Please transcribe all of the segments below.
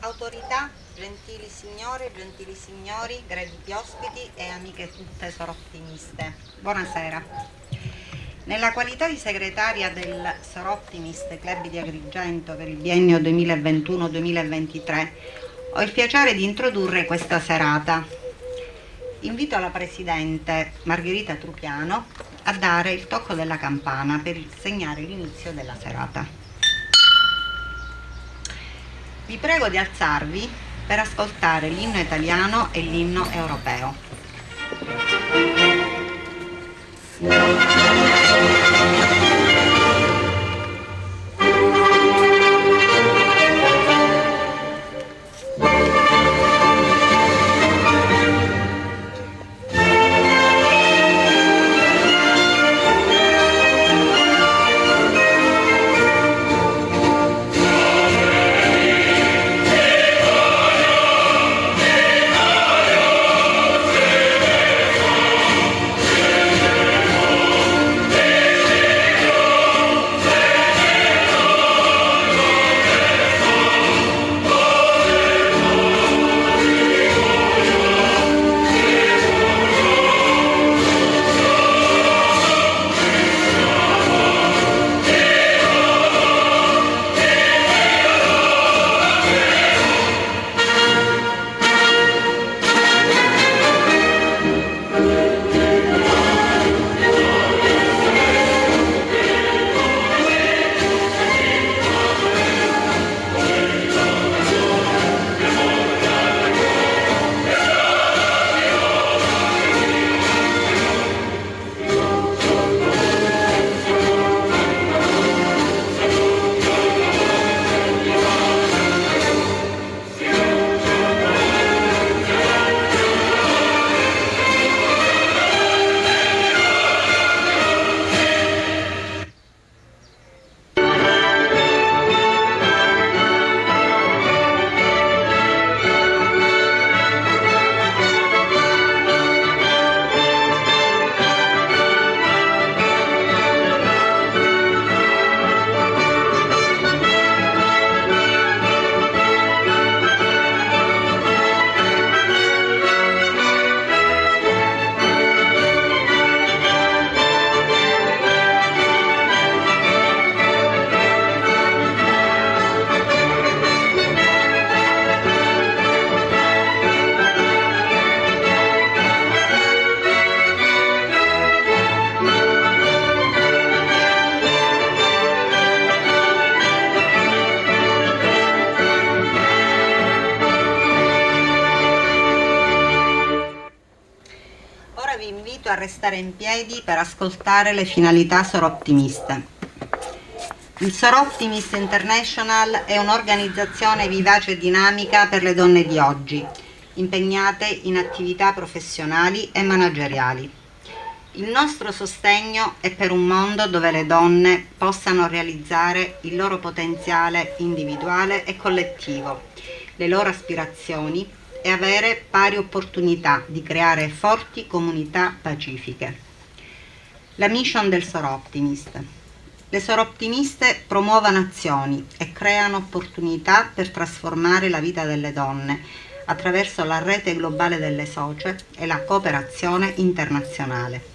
Autorità, gentili signore, gentili signori, graditi ospiti e amiche tutte soroptimiste, buonasera. Nella qualità di segretaria del Soroptimist Club di Agrigento per il biennio 2021-2023 ho il piacere di introdurre questa serata. Invito la Presidente Margherita Trupiano a dare il tocco della campana per segnare l'inizio della serata. Vi prego di alzarvi per ascoltare l'inno italiano e l'inno europeo. A restare in piedi per ascoltare le finalità soroptimiste. Il Soroptimist International è un'organizzazione vivace e dinamica per le donne di oggi, impegnate in attività professionali e manageriali. Il nostro sostegno è per un mondo dove le donne possano realizzare il loro potenziale individuale e collettivo, le loro aspirazioni e avere pari opportunità di creare forti comunità pacifiche. La mission del Soroptimist. Le Soroptimiste promuovono azioni e creano opportunità per trasformare la vita delle donne attraverso la rete globale delle socie e la cooperazione internazionale.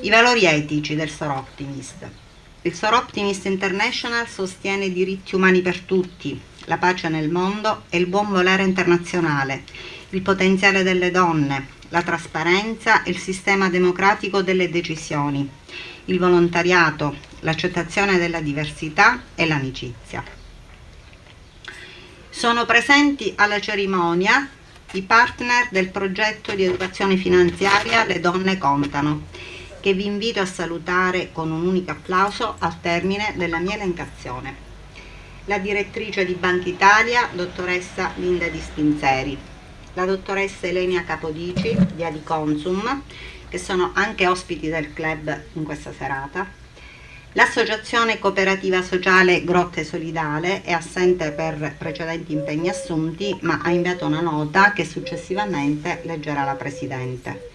I valori etici del Soroptimist. Il Soroptimist International sostiene i diritti umani per tutti, la pace nel mondo e il buon volere internazionale, il potenziale delle donne, la trasparenza e il sistema democratico delle decisioni, il volontariato, l'accettazione della diversità e l'amicizia. Sono presenti alla cerimonia i partner del progetto di educazione finanziaria Le Donne Contano, che vi invito a salutare con un unico applauso al termine della mia elencazione. La direttrice di Banca Italia, dottoressa Linda Di Spinzeri, la dottoressa Elenia Capodici di Adiconsum, che sono anche ospiti del club in questa serata, l'associazione cooperativa sociale Grotte Solidale è assente per precedenti impegni assunti, ma ha inviato una nota che successivamente leggerà la Presidente.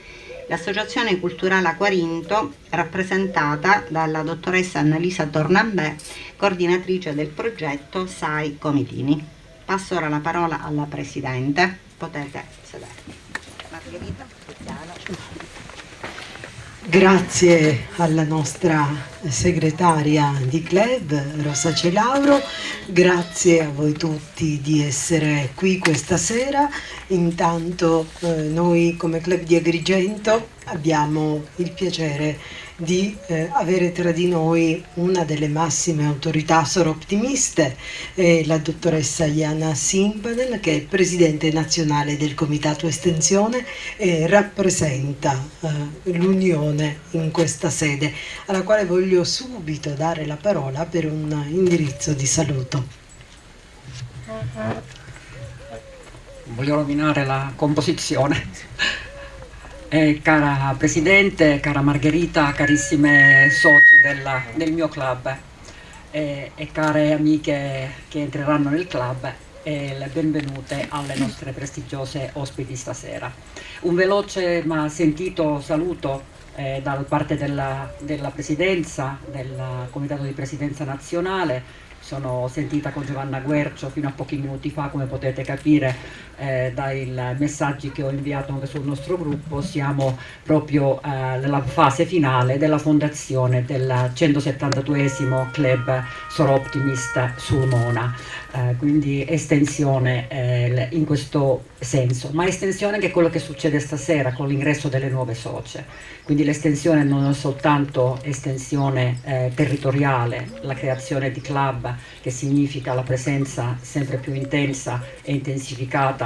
L'Associazione Culturale Aquarinto, rappresentata dalla dottoressa Annalisa Tornambè, coordinatrice del progetto SAI Comitini. Passo ora la parola alla Presidente. Potete sedervi. Margherita, Grazie alla nostra segretaria di club, Rosa Celauro, grazie a voi tutti di essere qui questa sera. Intanto noi come club di Agrigento abbiamo il piacere di avere tra di noi una delle massime autorità soroptimiste, la dottoressa Jana Simpanen, che è presidente nazionale del Comitato Estensione e rappresenta l'Unione in questa sede, alla quale voglio subito dare la parola per un indirizzo di saluto. Voglio rovinare la composizione. Cara Presidente, cara Margherita, carissime socie del mio club e care amiche che entreranno nel club, le benvenute alle nostre prestigiose ospiti stasera. Un veloce ma sentito saluto da parte della Presidenza, del Comitato di Presidenza Nazionale. Sono sentita con Giovanna Guercio fino a pochi minuti fa, come potete capire dai messaggi che ho inviato anche sul nostro gruppo. Siamo proprio nella fase finale della fondazione del 172esimo club Soroptimist Sulmona, quindi estensione in questo senso, ma estensione anche quello che succede stasera con l'ingresso delle nuove socie. Quindi l'estensione non è soltanto estensione territoriale, la creazione di club, che significa la presenza sempre più intensa e intensificata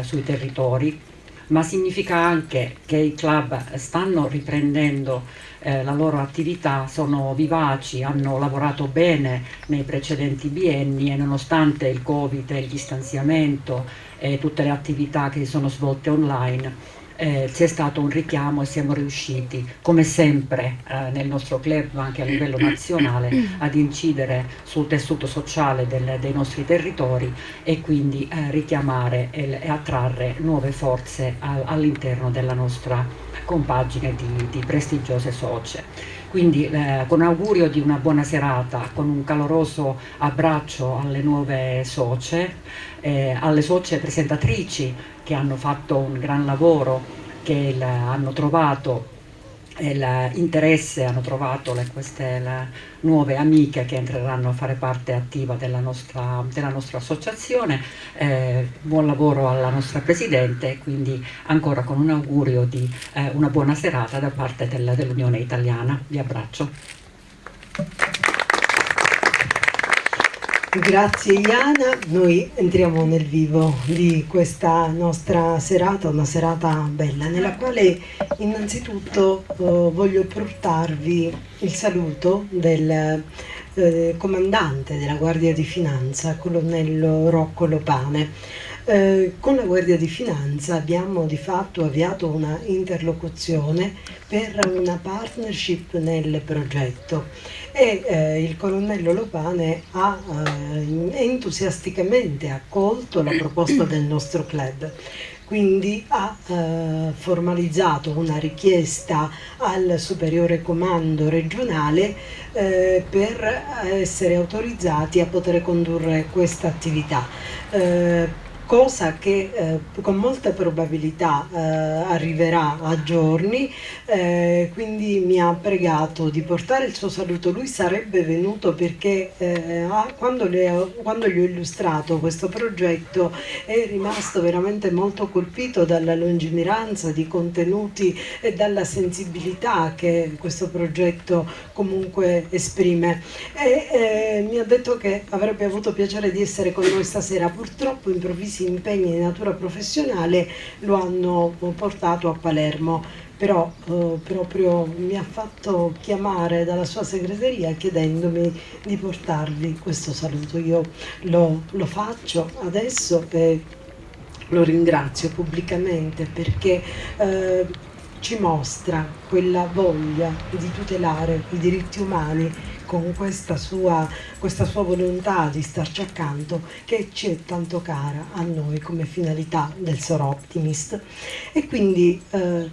sui territori, ma significa anche che i club stanno riprendendo la loro attività, sono vivaci, hanno lavorato bene nei precedenti bienni e nonostante il Covid e il distanziamento e tutte le attività che si sono svolte online, c'è stato un richiamo e siamo riusciti, come sempre nel nostro club, ma anche a livello nazionale, ad incidere sul tessuto sociale dei nostri territori e quindi richiamare e attrarre nuove forze all'interno della nostra compagine di prestigiose socie. Quindi con augurio di una buona serata, con un caloroso abbraccio alle nuove socie, alle socie presentatrici che hanno fatto un gran lavoro, che hanno trovato l'interesse, hanno trovato queste nuove amiche che entreranno a fare parte attiva della nostra associazione. Buon lavoro alla nostra Presidente, quindi ancora con un augurio di una buona serata da parte dell'Unione Italiana. Vi abbraccio. Grazie Iana, noi entriamo nel vivo di questa nostra serata, una serata bella, nella quale innanzitutto voglio portarvi il saluto del comandante della Guardia di Finanza, colonnello Rocco Lopane. Con la Guardia di Finanza abbiamo di fatto avviato una interlocuzione per una partnership nel progetto e il colonnello Lopane ha entusiasticamente accolto la proposta del nostro club. Quindi ha formalizzato una richiesta al superiore comando regionale per essere autorizzati a poter condurre questa attività. Cosa che con molta probabilità arriverà a giorni, quindi mi ha pregato di portare il suo saluto. Lui sarebbe venuto perché quando gli ho illustrato questo progetto è rimasto veramente molto colpito dalla lungimiranza di contenuti e dalla sensibilità che questo progetto comunque esprime e mi ha detto che avrebbe avuto piacere di essere con noi stasera. Purtroppo improvvisi impegni di natura professionale lo hanno portato a Palermo, però proprio mi ha fatto chiamare dalla sua segreteria chiedendomi di portarvi questo saluto. Io lo faccio adesso e lo ringrazio pubblicamente perché ci mostra quella voglia di tutelare i diritti umani con questa sua volontà di starci accanto, che ci è tanto cara a noi come finalità del Soroptimist. E quindi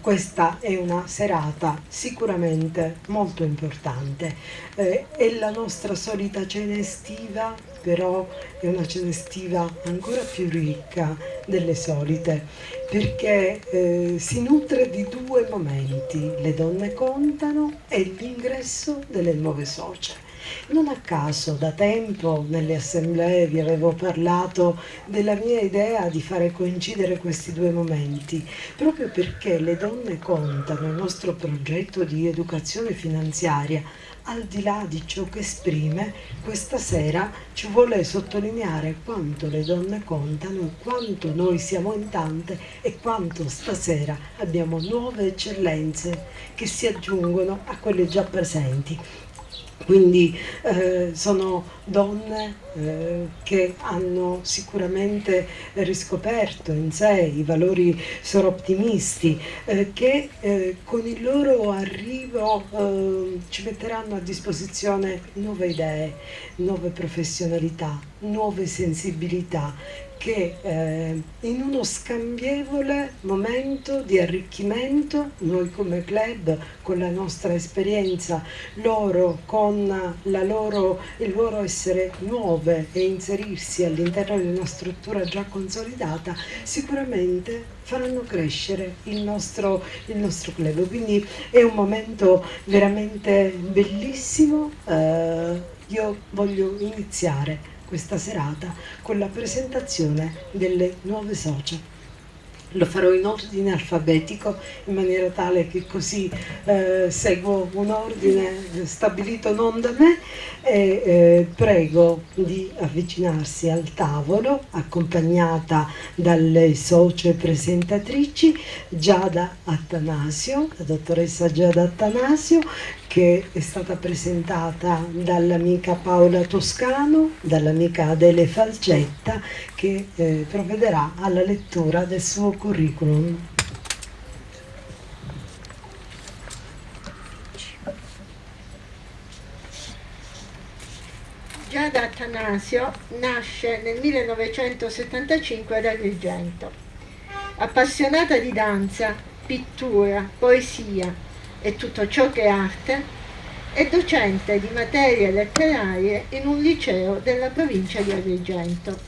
questa è una serata sicuramente molto importante. È la nostra solita cena estiva però è una celestiva ancora più ricca delle solite, perché si nutre di due momenti: le donne contano e l'ingresso delle nuove socie. Non a caso da tempo nelle assemblee vi avevo parlato della mia idea di fare coincidere questi due momenti, proprio perché le donne contano, il nostro progetto di educazione finanziaria, al di là di ciò che esprime, questa sera ci vuole sottolineare quanto le donne contano, quanto noi siamo in tante e quanto stasera abbiamo nuove eccellenze che si aggiungono a quelle già presenti. Quindi sono donne che hanno sicuramente riscoperto in sé i valori soroptimisti, che con il loro arrivo ci metteranno a disposizione nuove idee, nuove professionalità, nuove sensibilità, che in uno scambievole momento di arricchimento, noi come club con la nostra esperienza, loro con il loro essere nuove e inserirsi all'interno di una struttura già consolidata, sicuramente faranno crescere il nostro club. Quindi è un momento veramente bellissimo. Io voglio iniziare questa serata con la presentazione delle nuove socie. Lo farò in ordine alfabetico, in maniera tale che così seguo un ordine stabilito non da me, e prego di avvicinarsi al tavolo accompagnata dalle socie presentatrici Giada Attanasio, la dottoressa Giada Attanasio, che è stata presentata dall'amica Paola Toscano, dall'amica Adele Falcetta, che provvederà alla lettura del suo curriculum. Giada Attanasio nasce nel 1975 ad Agrigento. Appassionata di danza, pittura, poesia e tutto ciò che è arte, è docente di materie letterarie in un liceo della provincia di Agrigento.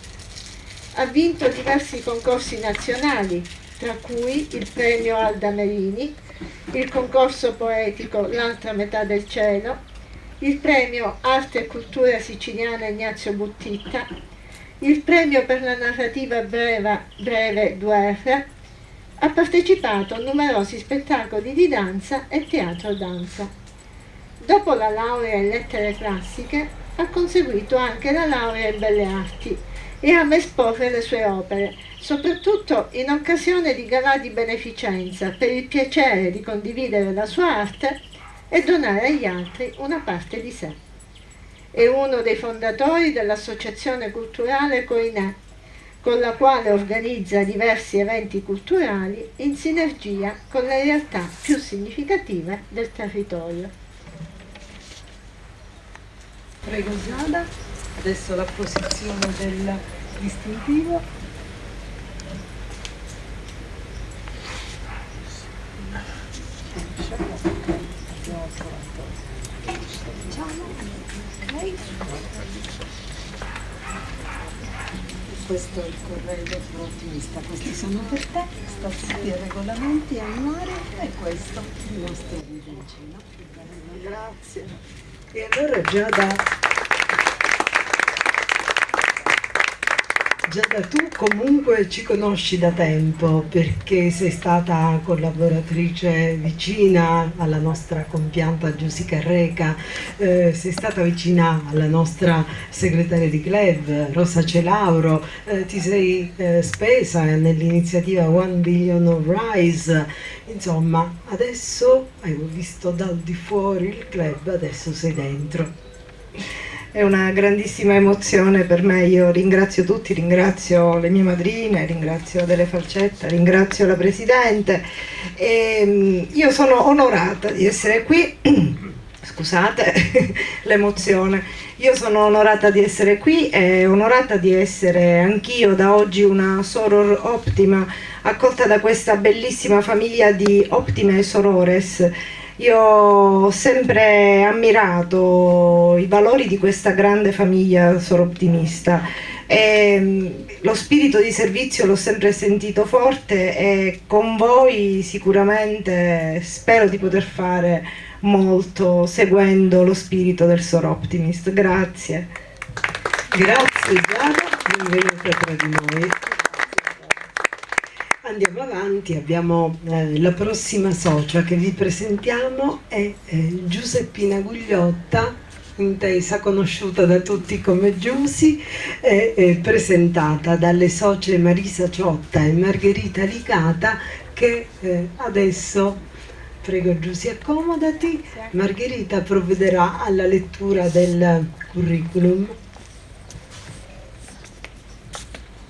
Ha vinto diversi concorsi nazionali, tra cui il premio Alda Merini, il concorso poetico L'altra metà del cielo, il premio Arte e Cultura Siciliana Ignazio Buttitta, il premio per la narrativa breve Duerra. Ha partecipato a numerosi spettacoli di danza e teatro danza. Dopo la laurea in lettere classiche ha conseguito anche la laurea in belle arti e ama esporre le sue opere, soprattutto in occasione di galà di beneficenza, per il piacere di condividere la sua arte e donare agli altri una parte di sé. È uno dei fondatori dell'Associazione Culturale Coinè, con la quale organizza diversi eventi culturali in sinergia con le realtà più significative del territorio. Prego Giada, adesso la posizione del distintivo. Questo è il corredo ottimista, questi sono per te, stati i regolamenti annuari e questo il nostro bigliettino. Grazie. E allora Giada, tu comunque ci conosci da tempo perché sei stata collaboratrice vicina alla nostra compianta Giusica Reca, sei stata vicina alla nostra segretaria di club Rosa Celauro, ti sei spesa nell'iniziativa One Billion of Rise, insomma adesso hai visto dal di fuori il club, adesso sei dentro. È una grandissima emozione per me, io ringrazio tutti, ringrazio le mie madrine, ringrazio Adele Falcetta, ringrazio la Presidente e io sono onorata di essere qui, scusate l'emozione, io sono onorata di essere qui e onorata di essere anch'io da oggi una soror optima, accolta da questa bellissima famiglia di optime sorores Io ho sempre ammirato i valori di questa grande famiglia soroptimista e lo spirito di servizio l'ho sempre sentito forte e con voi sicuramente spero di poter fare molto seguendo lo spirito del Soroptimist. Grazie. Grazie Giada, benvenuta tra di noi. Andiamo avanti, abbiamo la prossima socia che vi presentiamo è Giuseppina Gugliotta, intesa, conosciuta da tutti come Giusy, è presentata dalle socie Marisa Ciotta e Margherita Licata che adesso, prego Giusy, accomodati, Margherita provvederà alla lettura del curriculum.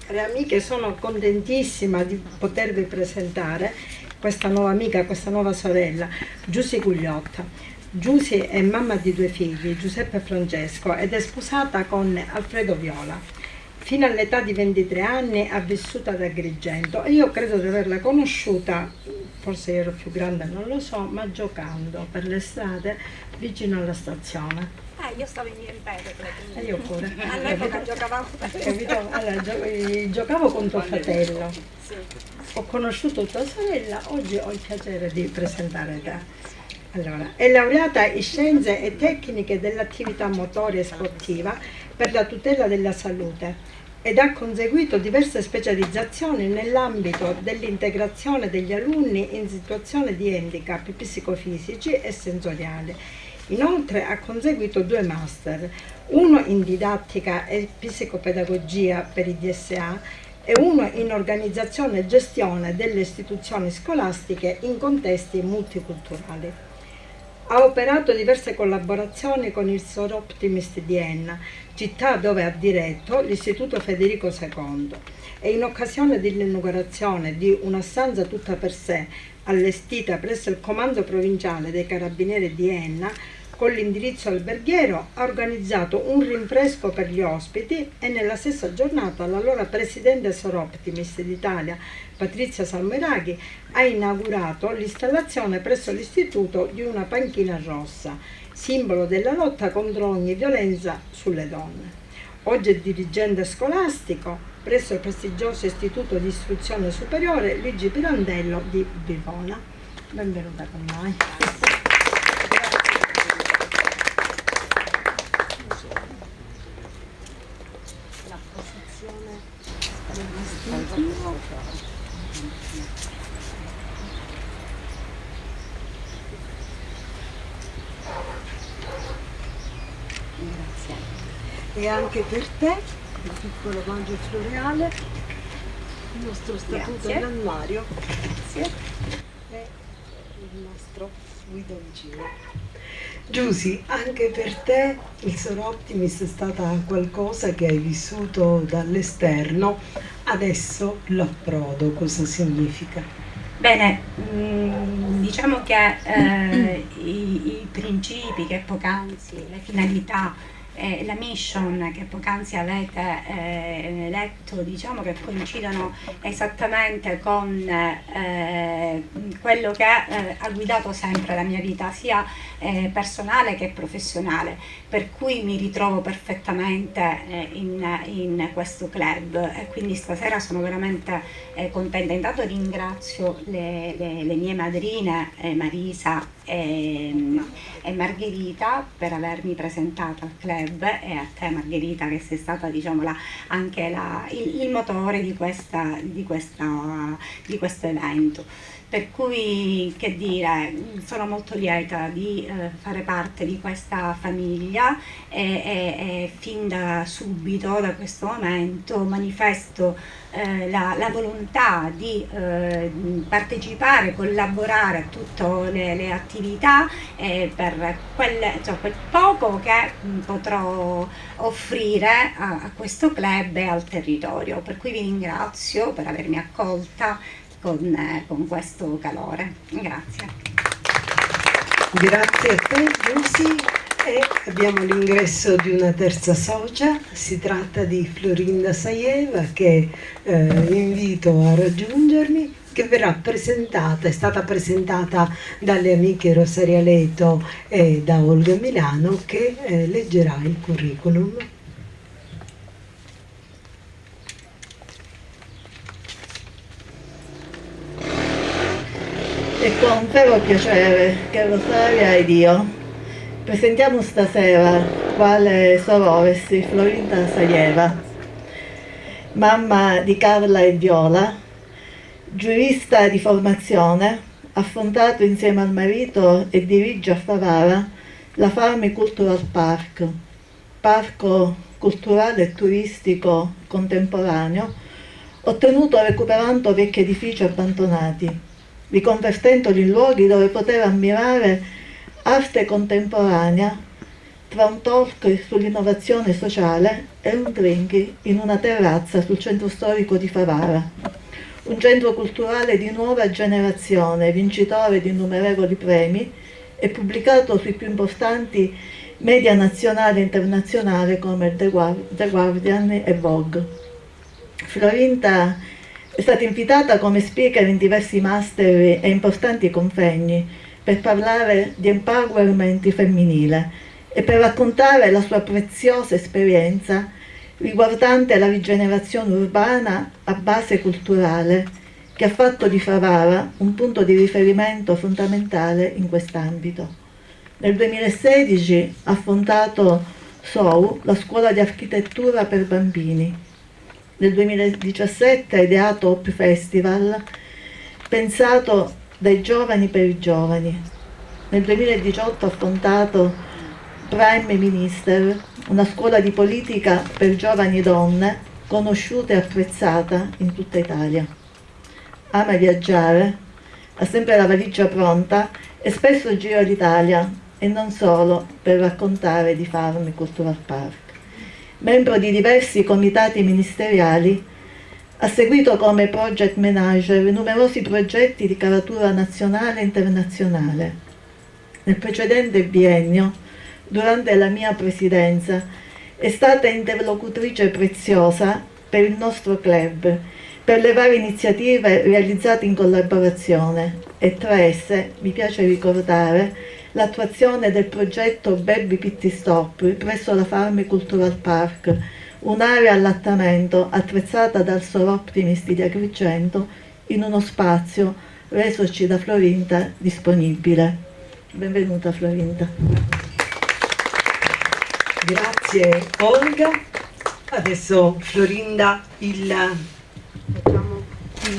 Cari amiche, sono contentissima di potervi presentare questa nuova amica, questa nuova sorella, Giusy Gugliotta. Giusy è mamma di 2 figli, Giuseppe e Francesco, ed è sposata con Alfredo Viola. Fino all'età di 23 anni ha vissuto ad Agrigento e io credo di averla conosciuta, forse ero più grande, non lo so, ma giocando per le strade vicino alla stazione. Io stavo in ripetere. E io pure. All'epoca giocavamo. Capito? Allora, giocavo con tuo fratello. Sì. Ho conosciuto tua sorella, oggi ho il piacere di presentare te. Allora, è laureata in Scienze e Tecniche dell'attività motoria e sportiva per la tutela della salute ed ha conseguito diverse specializzazioni nell'ambito dell'integrazione degli alunni in situazione di handicap psicofisici e sensoriali. Inoltre ha conseguito 2 master, uno in didattica e psicopedagogia per i DSA e uno in organizzazione e gestione delle istituzioni scolastiche in contesti multiculturali. Ha operato diverse collaborazioni con il Soroptimist di Enna, città dove ha diretto l'Istituto Federico II, e in occasione dell'inaugurazione di una stanza tutta per sé allestita presso il Comando Provinciale dei Carabinieri di Enna, con l'indirizzo alberghiero, ha organizzato un rinfresco per gli ospiti e nella stessa giornata l'allora presidente Soroptimist d'Italia, Patrizia Salmeraghi, ha inaugurato l'installazione presso l'istituto di una panchina rossa, simbolo della lotta contro ogni violenza sulle donne. Oggi è dirigente scolastico presso il prestigioso Istituto di Istruzione Superiore Luigi Pirandello di Vivona. Benvenuta con noi. La posizione del distintivo. Grazie. E anche per te il piccolo omaggio floreale, il nostro statuto dell'annuario e il nostro guidoncino. Giusy, anche per te il Soroptimist è stata qualcosa che hai vissuto dall'esterno, adesso l'approdo cosa significa? Bene, diciamo che i principi che poc'anzi, le finalità, la mission che poc'anzi avete letto, diciamo che coincidono esattamente con quello che ha guidato sempre la mia vita, sia personale che professionale, per cui mi ritrovo perfettamente in questo club e quindi stasera sono veramente contenta. Intanto ringrazio le mie madrine Marisa e Margherita per avermi presentato al club, e a te Margherita che sei stata, diciamo, anche il motore di questo evento. Per cui, che dire, sono molto lieta di fare parte di questa famiglia e fin da subito, da questo momento, manifesto la volontà di partecipare, collaborare a tutte le attività per quel poco che potrò offrire a questo club e al territorio. Per cui vi ringrazio per avermi accolta con questo calore. Grazie. Grazie a te Giusy, e abbiamo l'ingresso di una terza socia, si tratta di Florinda Saieva che invito a raggiungermi. che verrà presentata, è stata presentata dalle amiche Rosaria Leto e da Olga Milano, che leggerà il curriculum. È con vero piacere che Rosaria ed io presentiamo stasera quale sororesi Florinda Sajeva, mamma di Carla e Viola, giurista di formazione, ha fondato insieme al marito e dirige a Favara la Farmi Cultural Park, parco culturale e turistico contemporaneo, ottenuto recuperando vecchi edifici abbandonati, riconvertendoli in luoghi dove poter ammirare arte contemporanea tra un talk sull'innovazione sociale e un drink in una terrazza sul centro storico di Favara. Un centro culturale di nuova generazione, vincitore di innumerevoli premi e pubblicato sui più importanti media nazionali e internazionali come The Guardian e Vogue. Florinda è stata invitata come speaker in diversi master e importanti convegni per parlare di empowerment femminile e per raccontare la sua preziosa esperienza riguardante la rigenerazione urbana a base culturale, che ha fatto di Favara un punto di riferimento fondamentale in quest'ambito. Nel 2016 ha fondato SOU, la scuola di architettura per bambini. Nel 2017 ha ideato Hope Festival, pensato dai giovani per i giovani. Nel 2018 ha fondato Prime Minister, una scuola di politica per giovani donne, conosciuta e apprezzata in tutta Italia. Ama viaggiare, ha sempre la valigia pronta e spesso gira l'Italia, e non solo per raccontare di Farmi Cultural Park. Membro di diversi comitati ministeriali, ha seguito come project manager numerosi progetti di caratura nazionale e internazionale. Nel precedente biennio, durante la mia presidenza, è stata interlocutrice preziosa per il nostro club, per le varie iniziative realizzate in collaborazione, e tra esse mi piace ricordare l'attuazione del progetto Baby Pit Stop presso la Farmi Cultural Park, un'area allattamento attrezzata dal Sor Optimist di Agrigento in uno spazio resoci da Florinda disponibile. Benvenuta Florinda. Grazie Olga. Adesso Florinda il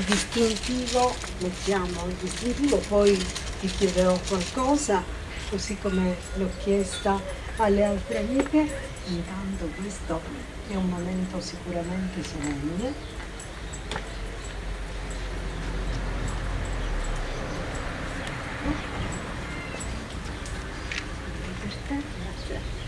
distintivo, mettiamo il distintivo, poi ti chiederò qualcosa, così come l'ho chiesta alle altre amiche. Intanto questo è un momento sicuramente solenne. Per te, grazie.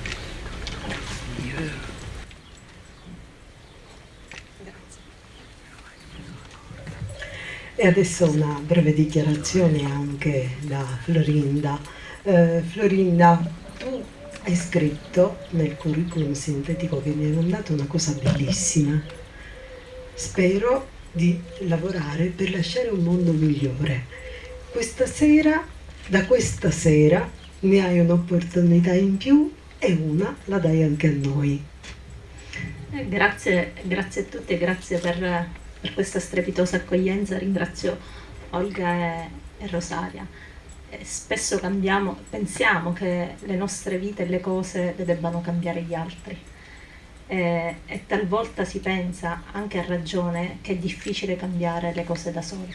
E adesso una breve dichiarazione anche da Florinda. Florinda, tu hai scritto nel curriculum sintetico che mi hai mandato una cosa bellissima. Spero di lavorare per lasciare un mondo migliore. Da questa sera ne hai un'opportunità in più e una la dai anche a noi. Grazie a tutti, grazie per questa strepitosa accoglienza. Ringrazio Olga e Rosaria. Spesso pensiamo che le nostre vite e le cose le debbano cambiare gli altri, e talvolta si pensa, anche a ragione, che è difficile cambiare le cose da soli.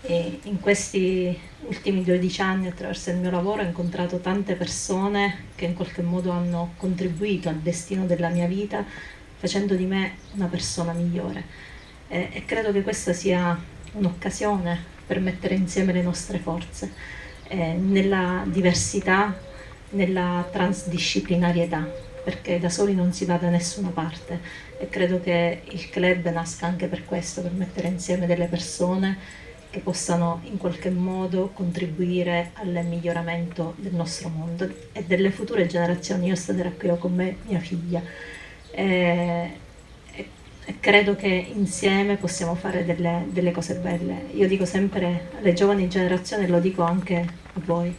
E in questi ultimi 12 anni, attraverso il mio lavoro, ho incontrato tante persone che in qualche modo hanno contribuito al destino della mia vita, facendo di me una persona migliore. E credo che questa sia un'occasione per mettere insieme le nostre forze, nella diversità, nella transdisciplinarietà, perché da soli non si va da nessuna parte, e credo che il club nasca anche per questo, per mettere insieme delle persone che possano in qualche modo contribuire al miglioramento del nostro mondo e delle future generazioni. Io stasera qui ho con me mia figlia, e e credo che insieme possiamo fare delle cose belle. Io dico sempre alle giovani generazioni, e lo dico anche a voi,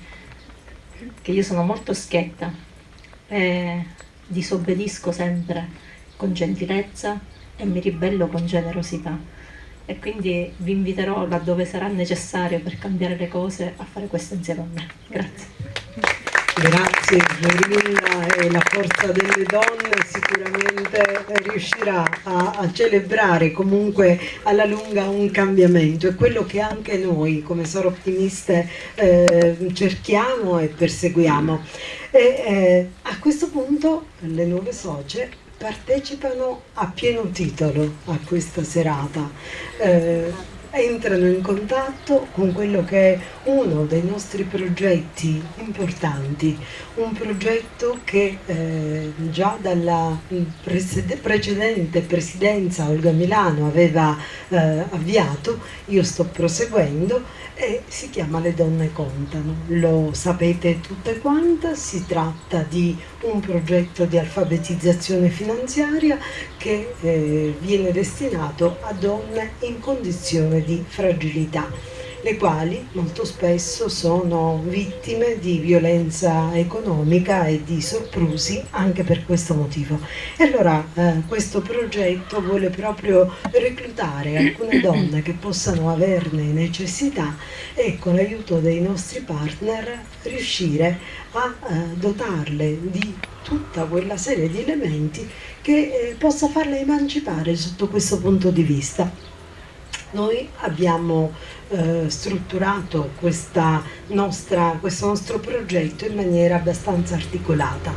che io sono molto schietta e disobbedisco sempre con gentilezza e mi ribello con generosità, e quindi vi inviterò laddove sarà necessario per cambiare le cose a fare questo insieme a me. Grazie. Grazie Florinda, e la forza delle donne sicuramente riuscirà a celebrare comunque alla lunga un cambiamento, è quello che anche noi come Soroptimiste cerchiamo e perseguiamo. A questo punto le nuove socie partecipano a pieno titolo a questa serata. Entrano in contatto con quello che è uno dei nostri progetti importanti, un progetto che già dalla precedente presidenza Olga Milano aveva avviato, io sto proseguendo, e si chiama Le Donne Contano. Lo sapete tutte quante, si tratta di un progetto di alfabetizzazione finanziaria che viene destinato a donne in condizione di fragilità, le quali molto spesso sono vittime di violenza economica e di soprusi anche per questo motivo. E allora questo progetto vuole proprio reclutare alcune donne che possano averne necessità e con l'aiuto dei nostri partner riuscire a dotarle di tutta quella serie di elementi che possa farle emancipare sotto questo punto di vista. Noi abbiamo strutturato questo nostro progetto in maniera abbastanza articolata.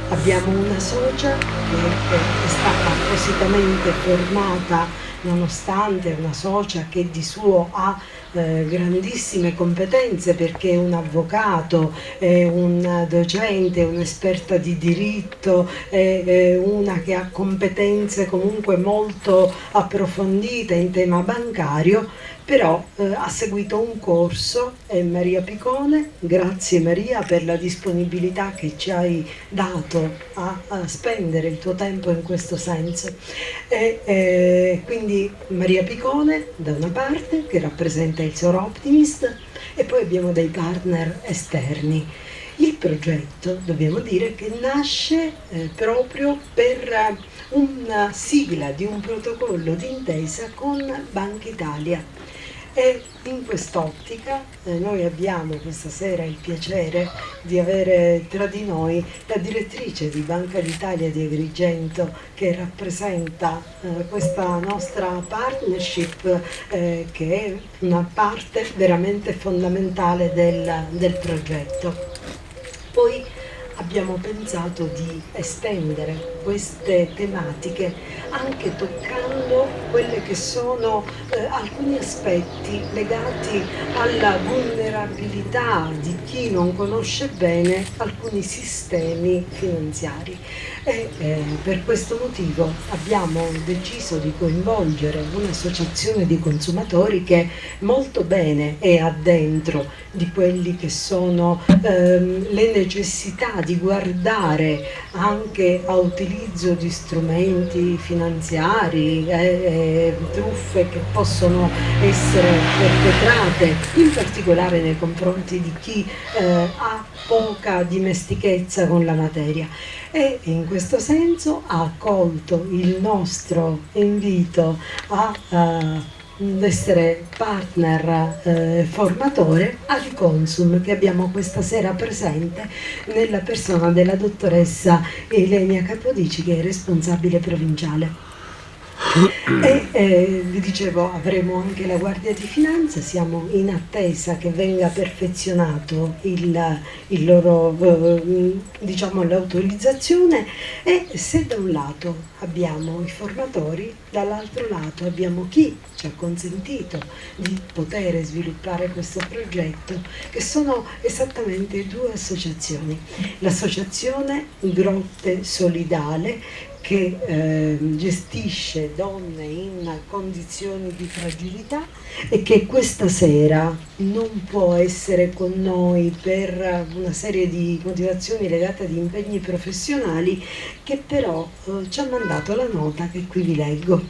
Abbiamo una socia che è stata appositamente formata, nonostante una socia che di suo ha grandissime competenze, perché è un avvocato, è un docente, un'esperta di diritto, è una che ha competenze comunque molto approfondite in tema bancario, però ha seguito un corso, è Maria Picone. Grazie Maria per la disponibilità che ci hai dato a spendere il tuo tempo in questo senso. Quindi Maria Picone da una parte, che rappresenta il Soroptimist, e poi abbiamo dei partner esterni. Il progetto, dobbiamo dire, che nasce proprio per una sigla di un protocollo d'intesa con Banca Italia. E in quest'ottica noi abbiamo questa sera il piacere di avere tra di noi la direttrice di Banca d'Italia di Agrigento, che rappresenta questa nostra partnership, che è una parte veramente fondamentale del progetto. Poi abbiamo pensato di estendere queste tematiche anche toccando quelle che sono alcuni aspetti legati alla vulnerabilità di chi non conosce bene alcuni sistemi finanziari. E per questo motivo abbiamo deciso di coinvolgere un'associazione di consumatori che molto bene è addentro di quelli che sono le necessità di guardare anche a utilizzo di strumenti finanziari, truffe che possono essere perpetrate in particolare nei confronti di chi ha poca dimestichezza con la materia. E in questo senso ha accolto il nostro invito a essere partner formatore al Consum, che abbiamo questa sera presente nella persona della dottoressa Elenia Capodici, che è responsabile provinciale. E vi dicevo, avremo anche la Guardia di Finanza, siamo in attesa che venga perfezionato il loro diciamo l'autorizzazione, e se da un lato abbiamo i formatori, dall'altro lato abbiamo chi ci ha consentito di poter sviluppare questo progetto, che sono esattamente due associazioni: l'associazione Grotte Solidale, che gestisce donne in condizioni di fragilità e che questa sera non può essere con noi per una serie di motivazioni legate ad impegni professionali, che però ci ha mandato la nota che qui vi leggo.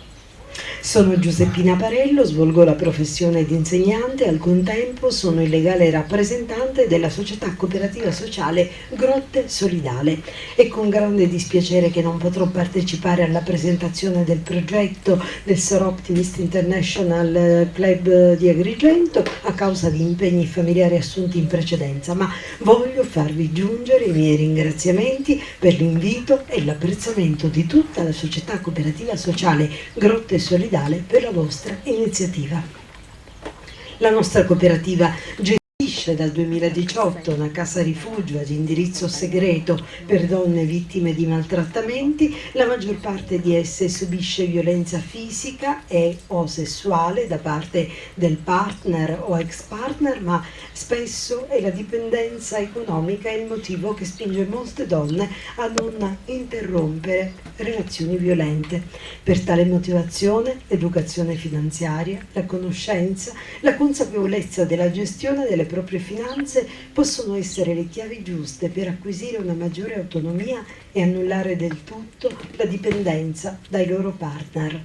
Sono Giuseppina Parello, svolgo la professione di insegnante e al contempo sono il legale rappresentante della società cooperativa sociale Grotte Solidale. È con grande dispiacere che non potrò partecipare alla presentazione del progetto del Sor Optimist International Club di Agrigento a causa di impegni familiari assunti in precedenza, ma voglio farvi giungere i miei ringraziamenti per l'invito e l'apprezzamento di tutta la società cooperativa sociale Grotte Solidale per la vostra iniziativa. La nostra cooperativa gestisce dal 2018 una casa rifugio ad indirizzo segreto per donne vittime di maltrattamenti. La maggior parte di esse subisce violenza fisica e o sessuale da parte del partner o ex partner, ma spesso è la dipendenza economica il motivo che spinge molte donne a non interrompere relazioni violente. Per tale motivazione l'educazione finanziaria, la conoscenza, la consapevolezza della gestione delle proprie finanze possono essere le chiavi giuste per acquisire una maggiore autonomia e annullare del tutto la dipendenza dai loro partner.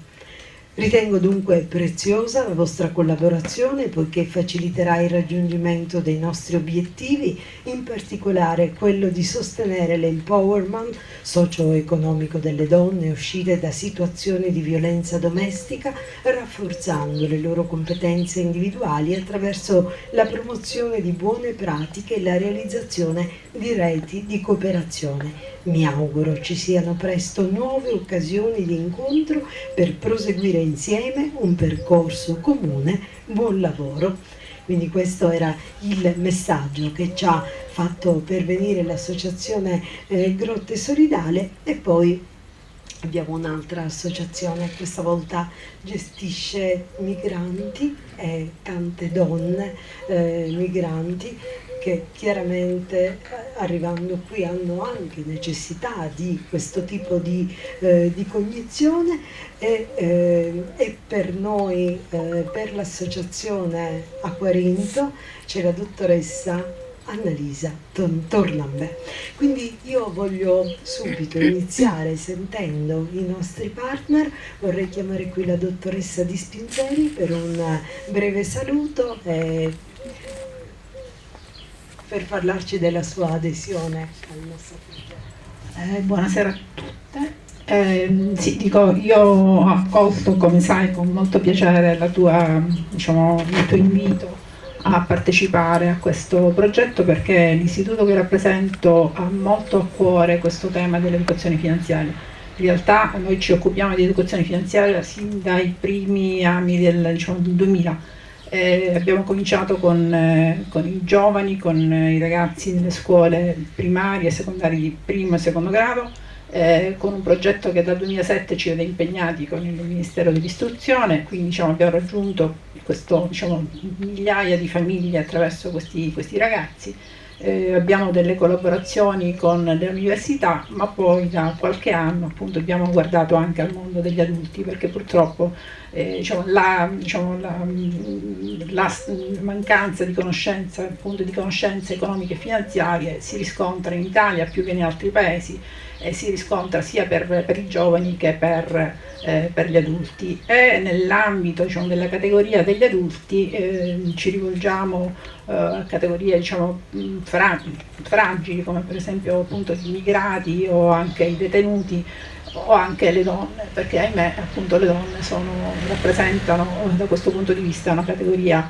Ritengo dunque preziosa la vostra collaborazione poiché faciliterà il raggiungimento dei nostri obiettivi, in particolare quello di sostenere l'empowerment socio-economico delle donne uscite da situazioni di violenza domestica, rafforzando le loro competenze individuali attraverso la promozione di buone pratiche e la realizzazione di reti di cooperazione. Mi auguro ci siano presto nuove occasioni di incontro per proseguire insieme un percorso comune. Buon lavoro. Quindi questo era il messaggio che ci ha fatto pervenire l'associazione Grotte Solidale. E poi abbiamo un'altra associazione, questa volta gestisce migranti e tante donne migranti che chiaramente arrivando qui hanno anche necessità di questo tipo di cognizione e per noi, per l'associazione Acquarinto, c'è la dottoressa Annalisa Tornambè. Quindi io voglio subito iniziare sentendo i nostri partner. Vorrei chiamare qui la dottoressa Di Spinzeri per un breve saluto per parlarci della sua adesione al nostro progetto. Buonasera a tutte. Sì, dico, io ho accolto, come sai, con molto piacere il tuo invito a partecipare a questo progetto perché l'istituto che rappresento ha molto a cuore questo tema dell'educazione finanziaria. In realtà noi ci occupiamo di educazione finanziaria sin dai primi anni del 2000. Abbiamo cominciato con i giovani, con i ragazzi delle scuole primarie e secondarie di primo e secondo grado, con un progetto che dal 2007 ci vede impegnati con il Ministero dell'Istruzione, quindi abbiamo raggiunto migliaia di famiglie attraverso questi ragazzi. Abbiamo delle collaborazioni con le università, ma poi da qualche anno appunto abbiamo guardato anche al mondo degli adulti perché purtroppo la mancanza di conoscenza, appunto, di conoscenze economiche e finanziarie si riscontra in Italia più che in altri paesi e si riscontra sia per i giovani che per gli adulti. E nell'ambito della categoria degli adulti ci rivolgiamo a categorie fragili come per esempio appunto gli immigrati o anche i detenuti o anche le donne, perché ahimè appunto le donne rappresentano da questo punto di vista una categoria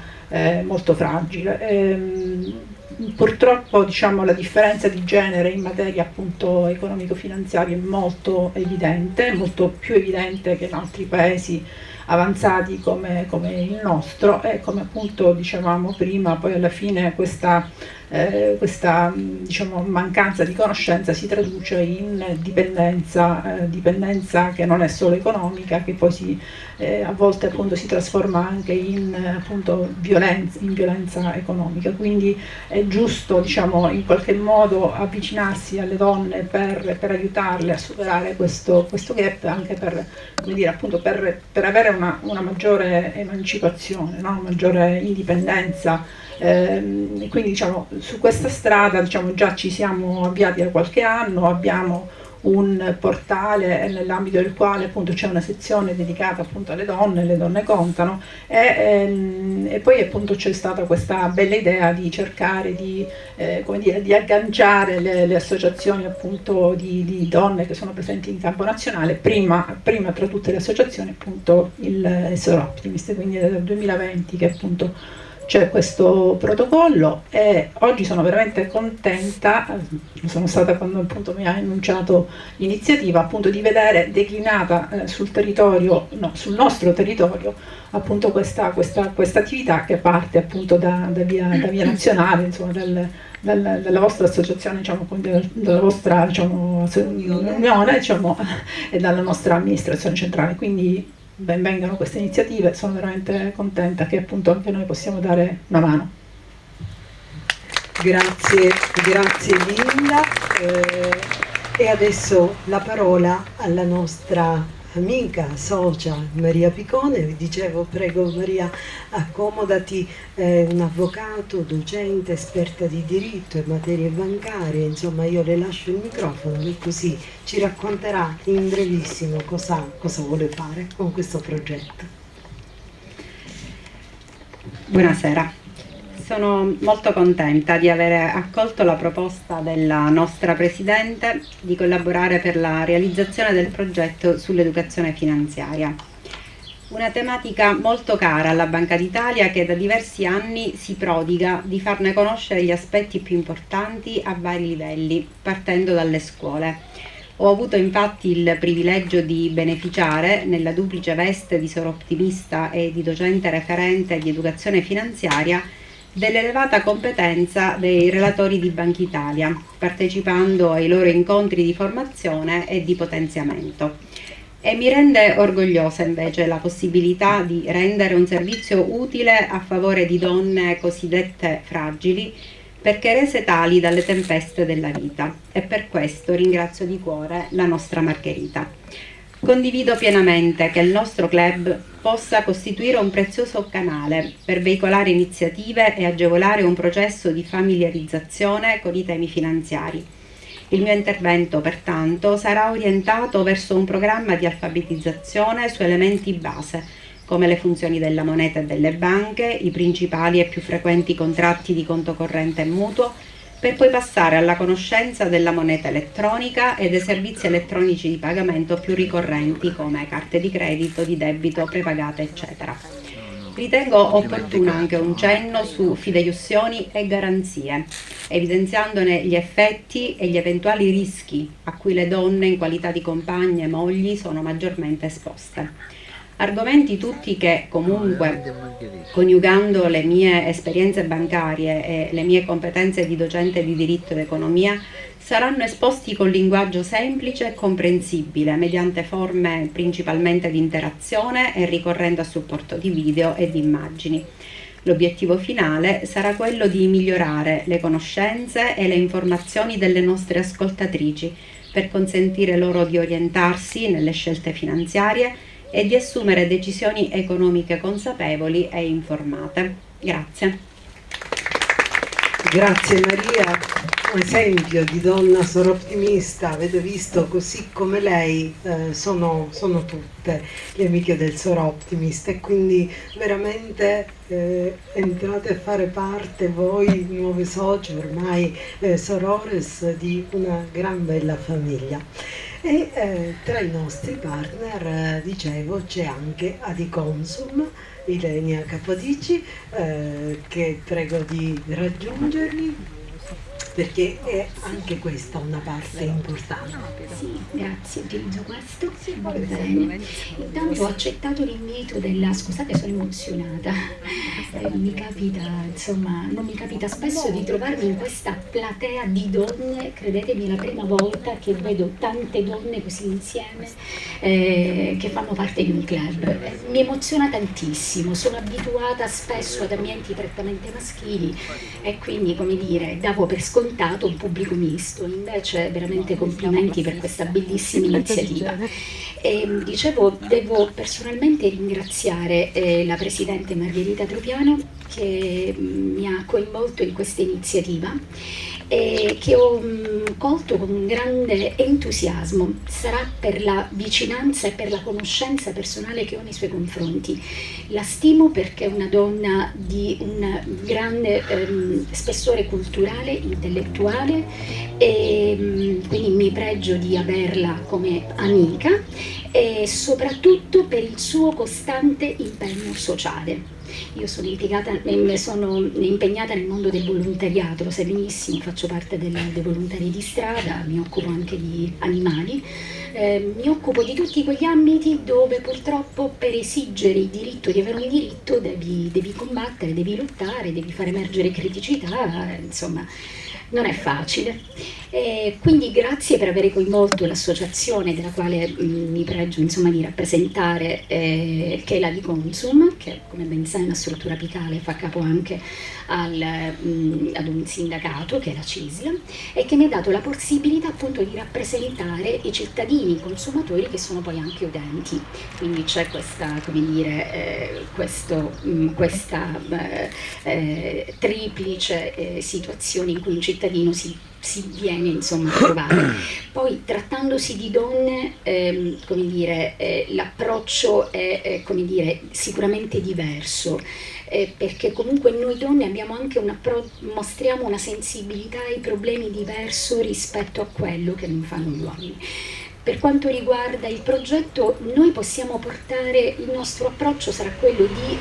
molto fragile. Purtroppo la differenza di genere in materia appunto economico-finanziaria è molto evidente, molto più evidente che in altri paesi avanzati come il nostro, e come appunto dicevamo prima, poi alla fine questa mancanza di conoscenza si traduce in dipendenza che non è solo economica, che poi a volte appunto si trasforma anche in appunto violenza economica. Quindi è giusto in qualche modo avvicinarsi alle donne per aiutarle a superare questo gap, anche per avere una maggiore emancipazione, no? Una maggiore indipendenza. Quindi su questa strada già ci siamo avviati da qualche anno, abbiamo un portale nell'ambito del quale appunto c'è una sezione dedicata appunto alle donne, le donne contano, e poi appunto c'è stata questa bella idea di cercare di, come dire, di agganciare le associazioni appunto di donne che sono presenti in campo nazionale, prima tra tutte le associazioni appunto il Soroptimist, quindi è dal 2020 che appunto c'è questo protocollo, e oggi sono veramente contenta, sono stata quando appunto mi ha annunciato l'iniziativa, appunto di vedere declinata sul territorio, no, sul nostro territorio, appunto questa attività che parte appunto da via nazionale, insomma dalla vostra associazione, diciamo, dalla vostra, diciamo, unione, diciamo, e dalla nostra amministrazione centrale. Quindi ben vengano queste iniziative, sono veramente contenta che appunto anche noi possiamo dare una mano. Grazie Linda. E adesso la parola alla nostra amica, socia Maria Picone. Vi dicevo, prego Maria, accomodati, un avvocato, docente, esperta di diritto e materie bancarie, insomma io le lascio il microfono e così ci racconterà in brevissimo cosa vuole fare con questo progetto. Buonasera. Sono molto contenta di aver accolto la proposta della nostra Presidente di collaborare per la realizzazione del progetto sull'educazione finanziaria. Una tematica molto cara alla Banca d'Italia, che da diversi anni si prodiga di farne conoscere gli aspetti più importanti a vari livelli, partendo dalle scuole. Ho avuto infatti il privilegio di beneficiare, nella duplice veste di soroptimista e di docente referente di educazione finanziaria, dell'elevata competenza dei relatori di Banca Italia, partecipando ai loro incontri di formazione e di potenziamento. E mi rende orgogliosa invece la possibilità di rendere un servizio utile a favore di donne cosiddette fragili, perché rese tali dalle tempeste della vita, e per questo ringrazio di cuore la nostra Margherita. Condivido pienamente che il nostro club possa costituire un prezioso canale per veicolare iniziative e agevolare un processo di familiarizzazione con i temi finanziari. Il mio intervento, pertanto, sarà orientato verso un programma di alfabetizzazione su elementi base, come le funzioni della moneta e delle banche, i principali e più frequenti contratti di conto corrente e mutuo, per poi passare alla conoscenza della moneta elettronica e dei servizi elettronici di pagamento più ricorrenti come carte di credito, di debito, prepagate, eccetera. Ritengo opportuno anche un cenno su fideiussioni e garanzie, evidenziandone gli effetti e gli eventuali rischi a cui le donne in qualità di compagne e mogli sono maggiormente esposte. Argomenti tutti che comunque, coniugando le mie esperienze bancarie e le mie competenze di docente di diritto ed economia, saranno esposti con linguaggio semplice e comprensibile, mediante forme principalmente di interazione e ricorrendo a supporto di video e di immagini. L'obiettivo finale sarà quello di migliorare le conoscenze e le informazioni delle nostre ascoltatrici, per consentire loro di orientarsi nelle scelte finanziarie e di assumere decisioni economiche consapevoli e informate. Grazie. Grazie Maria, un esempio di donna soroptimista. Avete visto, così come lei sono tutte le amiche del Soroptimist, e quindi veramente entrate a fare parte voi, nuove soci ormai sorores, di una gran bella famiglia. E tra i nostri partner, dicevo, c'è anche Adiconsum, Ilenia Capodici, che prego di raggiungermi, perché è anche questa una parte importante. Sì, grazie, utilizzo questo. Va bene. Intanto ho accettato l'invito della... Scusate, sono emozionata. Mi capita, insomma, non mi capita spesso di trovarmi in questa platea di donne. Credetemi, è la prima volta che vedo tante donne così insieme che fanno parte di un club. Mi emoziona tantissimo, sono abituata spesso ad ambienti prettamente maschili e quindi, come dire, davo per scontato un pubblico misto. Invece veramente complimenti per questa bellissima iniziativa. E, dicevo, devo personalmente ringraziare la Presidente Margherita Tropiano, che mi ha coinvolto in questa iniziativa, che ho colto con un grande entusiasmo. Sarà per la vicinanza e per la conoscenza personale che ho nei suoi confronti. La stimo perché è una donna di un grande spessore culturale, intellettuale, e quindi mi pregio di averla come amica, e soprattutto per il suo costante impegno sociale. Io sono impegnata nel mondo del volontariato, lo sai benissimo, faccio parte dei volontari di strada, mi occupo anche di animali, mi occupo di tutti quegli ambiti dove purtroppo per esigere il diritto di avere un diritto devi combattere, devi lottare, devi far emergere criticità, insomma non è facile. Quindi grazie per aver coinvolto l'associazione della quale mi pregio insomma di rappresentare, che è la di Consum, che come ben sai è una struttura apicale, fa capo anche ad un sindacato che è la CISL, e che mi ha dato la possibilità appunto di rappresentare i cittadini, i consumatori che sono poi anche utenti. Quindi c'è questa, come dire, questa triplice situazione in cui un cittadino si viene insomma a trovare. Poi trattandosi di donne, come dire, l'approccio è come dire, sicuramente diverso, perché comunque noi donne abbiamo anche mostriamo una sensibilità ai problemi diverso rispetto a quello che non fanno gli uomini. Per quanto riguarda il progetto, noi possiamo portare, il nostro approccio sarà quello di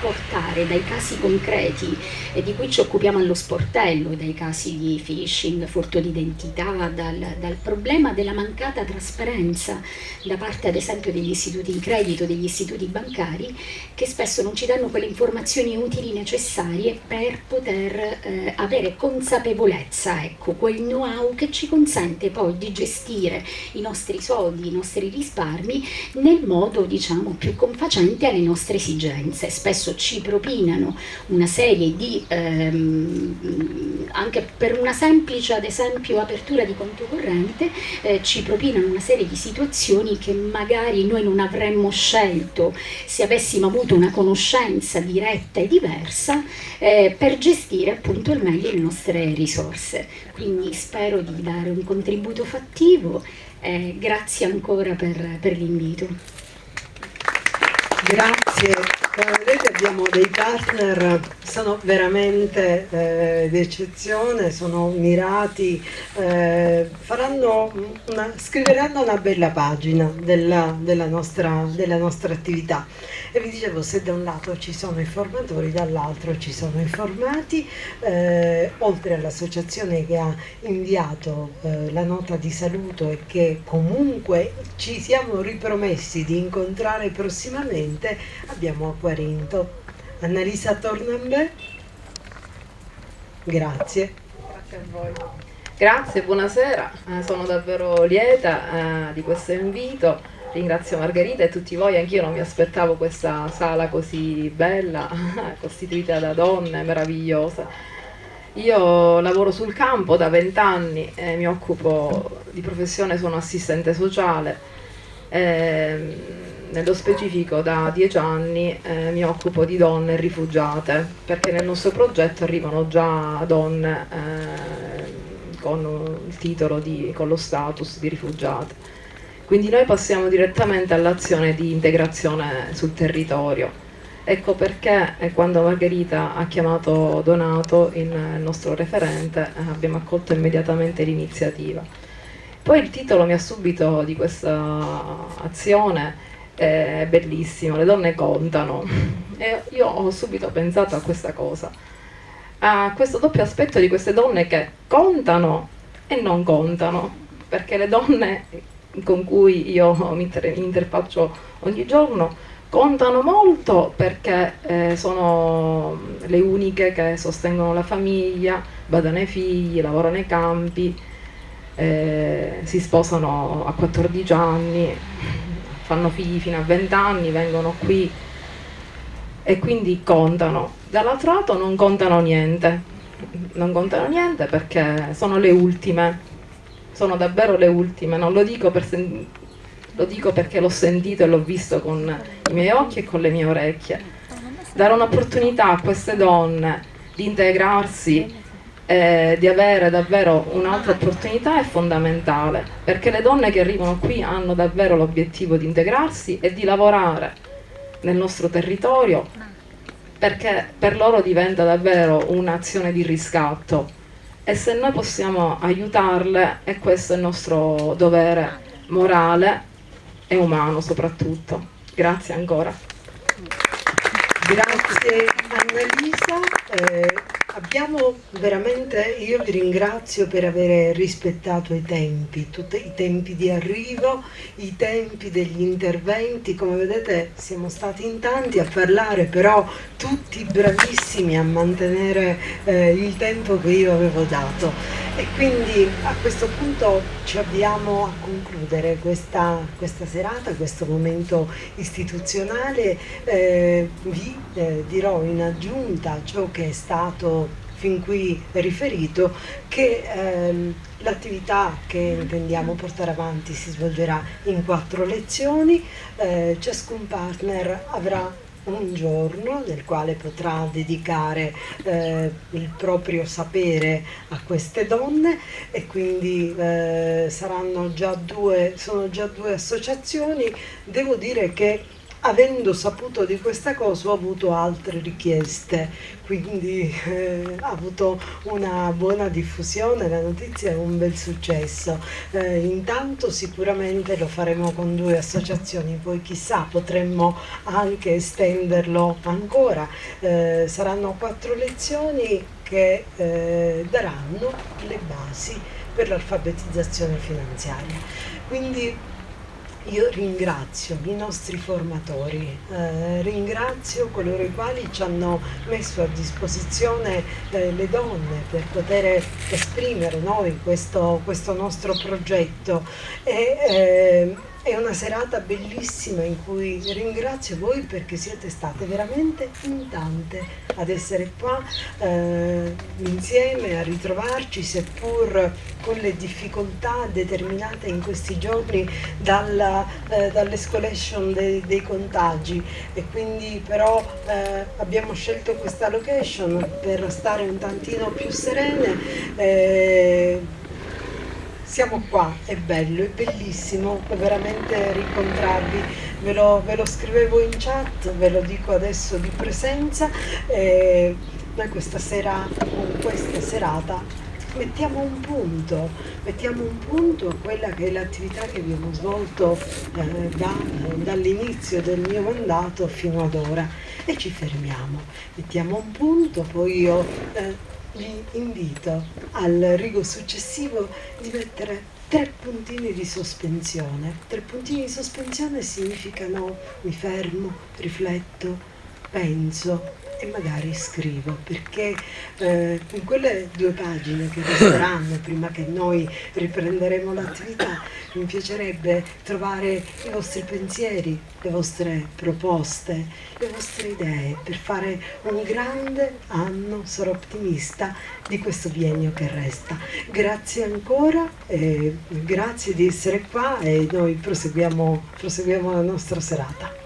portare dai casi concreti di cui ci occupiamo allo sportello, dai casi di phishing, furto d'identità, dal problema della mancata trasparenza da parte ad esempio degli istituti di credito, degli istituti bancari, che spesso non ci danno quelle informazioni utili necessarie per poter avere consapevolezza, ecco, quel know-how che ci consente poi di gestire i nostri soldi, i nostri risparmi nel modo diciamo più confacente alle nostre esigenze. Spesso ci propinano una serie di anche per una semplice ad esempio apertura di conto corrente, ci propinano una serie di situazioni che magari noi non avremmo scelto se avessimo avuto una conoscenza diretta e diversa per gestire appunto al meglio le nostre risorse. Quindi spero di dare un contributo fattivo. Grazie ancora per l'invito. Grazie. Come vedete abbiamo dei partner, sono veramente d'eccezione, sono mirati, scriveranno una bella pagina della nostra attività. E vi dicevo, se da un lato ci sono i formatori, dall'altro ci sono i formati, oltre all'associazione che ha inviato la nota di saluto e che comunque ci siamo ripromessi di incontrare prossimamente, abbiamo a Quarinto Annalisa Tornambè. Grazie. Grazie a voi. Grazie, buonasera, sono davvero lieta di questo invito. Ringrazio Margherita e tutti voi, anch'io non mi aspettavo questa sala così bella, costituita da donne meravigliose. Io lavoro sul campo da 20 anni, mi occupo di professione, sono assistente sociale, nello specifico da 10 anni mi occupo di donne rifugiate, perché nel nostro progetto arrivano già donne con il titolo con lo status di rifugiate. Quindi noi passiamo direttamente all'azione di integrazione sul territorio. Ecco perché quando Margherita ha chiamato Donato, il nostro referente, abbiamo accolto immediatamente l'iniziativa. Poi il titolo mi ha subito di questa azione, è bellissimo, le donne contano. E io ho subito pensato a questa cosa, a questo doppio aspetto di queste donne che contano e non contano, perché le donne con cui io mi interfaccio ogni giorno contano molto perché sono le uniche che sostengono la famiglia, badano ai figli, lavorano nei campi, si sposano a 14 anni, fanno figli fino a 20 anni, vengono qui e quindi contano. Dall'altro lato non contano niente perché sono le ultime. Sono davvero le ultime, non lo dico lo dico perché l'ho sentito e l'ho visto con i miei occhi e con le mie orecchie. Dare un'opportunità a queste donne di integrarsi di avere davvero un'altra opportunità è fondamentale, perché le donne che arrivano qui hanno davvero l'obiettivo di integrarsi e di lavorare nel nostro territorio, perché per loro diventa davvero un'azione di riscatto, e se noi possiamo aiutarle, e questo è il nostro dovere morale e umano soprattutto. Grazie ancora. Grazie Annalisa. Abbiamo veramente, io vi ringrazio per aver rispettato i tempi, tutti i tempi di arrivo, i tempi degli interventi. Come vedete siamo stati in tanti a parlare, però tutti bravissimi a mantenere il tempo che io avevo dato, e quindi a questo punto ci avviamo a concludere questa serata, questo momento istituzionale. Vi dirò in aggiunta a ciò che è stato fin qui riferito che l'attività che intendiamo portare avanti si svolgerà in 4 lezioni. Ciascun partner avrà un giorno nel quale potrà dedicare il proprio sapere a queste donne, e quindi sono già due associazioni. Devo dire che, avendo saputo di questa cosa, ho avuto altre richieste, quindi ha avuto una buona diffusione, la notizia è un bel successo. Intanto sicuramente lo faremo con 2 associazioni, poi chissà, potremmo anche estenderlo ancora. Saranno 4 lezioni che daranno le basi per l'alfabetizzazione finanziaria. Quindi io ringrazio i nostri formatori, ringrazio coloro i quali ci hanno messo a disposizione le donne per poter esprimere noi questo nostro progetto. È una serata bellissima in cui ringrazio voi perché siete state veramente in tante ad essere qua insieme, a ritrovarci, seppur con le difficoltà determinate in questi giorni dall'escalation dei contagi, e quindi però abbiamo scelto questa location per stare un tantino più serene. Siamo qua, è bello, è bellissimo, è veramente rincontrarvi. Ve lo scrivevo in chat, ve lo dico adesso di presenza. Noi questa sera, con questa serata, mettiamo un punto a quella che è l'attività che abbiamo svolto dall'inizio del mio mandato fino ad ora, e ci fermiamo, mettiamo un punto. Poi io vi invito al rigo successivo di mettere 3 puntini di sospensione. 3 puntini di sospensione significano: mi fermo, rifletto, penso e magari scrivo, perché in quelle 2 pagine che resteranno prima che noi riprenderemo l'attività, mi piacerebbe trovare i vostri pensieri, le vostre proposte, le vostre idee per fare un grande anno soroptimista di questo biennio che resta. Grazie ancora, grazie di essere qua, e noi proseguiamo la nostra serata.